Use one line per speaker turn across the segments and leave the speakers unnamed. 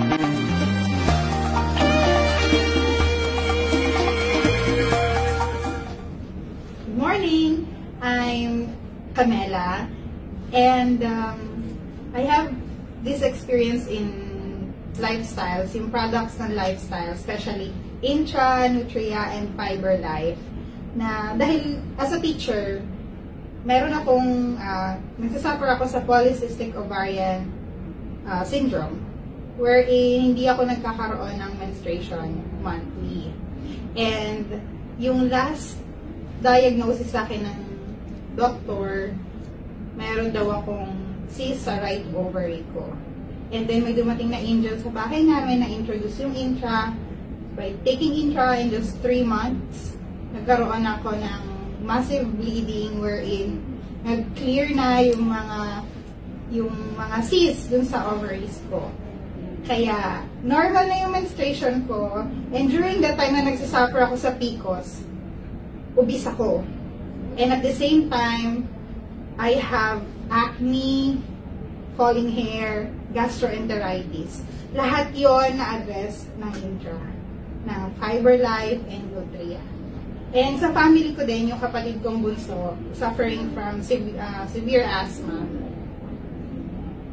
Good morning, I'm Camela, and I have this experience in lifestyles, in products ng lifestyle, especially Intra, Nutria, and Fiber Life, na dahil as a teacher, meron akong, nagsasuffer ako sa polycystic ovarian syndrome, wherein hindi ako nagkakaroon ng menstruation monthly. And yung last diagnosis sa akin ng doktor, meron daw akong cyst sa right ovary ko. And then may dumating na angel sa bahay namin na introduce yung Intra. By taking Intra in just 3 months, nagkaroon ako ng massive bleeding wherein nag-clear na yung mga cysts dun sa ovaries ko. Kaya normal na yung menstruation ko, and during that time na nagsasuffer ako sa PCOS, obese ako. And at the same time, I have acne, falling hair, gastroenteritis. Lahat yon na-address ng Intra, ng Fiber Life and Nutria. And sa family ko din, yung kapatid kong bunso, suffering from severe asthma.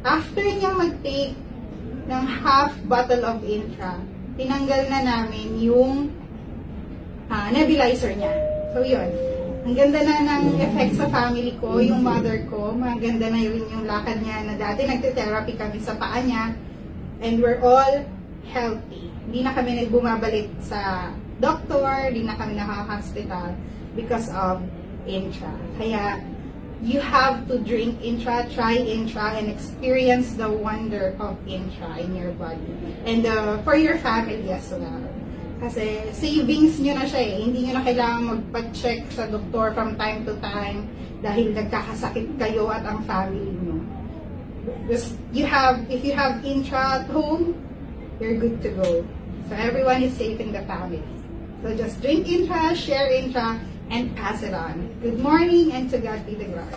After niya mag-take ng half bottle of Intra, tinanggal na namin yung nebulizer niya. So yun, ang ganda na ng effect sa family ko, yung mother ko, maganda na yun yung lakad niya na dati nagte-therapy kami sa paa niya, and we're all healthy. Hindi na kami nagbumabalik sa doktor, hindi na kami nakaka-hospital because of Intra. Kaya, you have to drink Intra, try Intra, and experience the wonder of Intra in your body. And for your family as well. Kasi savings nyo na siya eh. Hindi nyo na kailangan magpa-check sa doktor from time to time dahil nagkakasakit kayo at ang family nyo. If you have Intra at home, you're good to go. So everyone is safe in the family. So just drink Intra, share Intra, and pass it on. Good morning, and to God be the glory.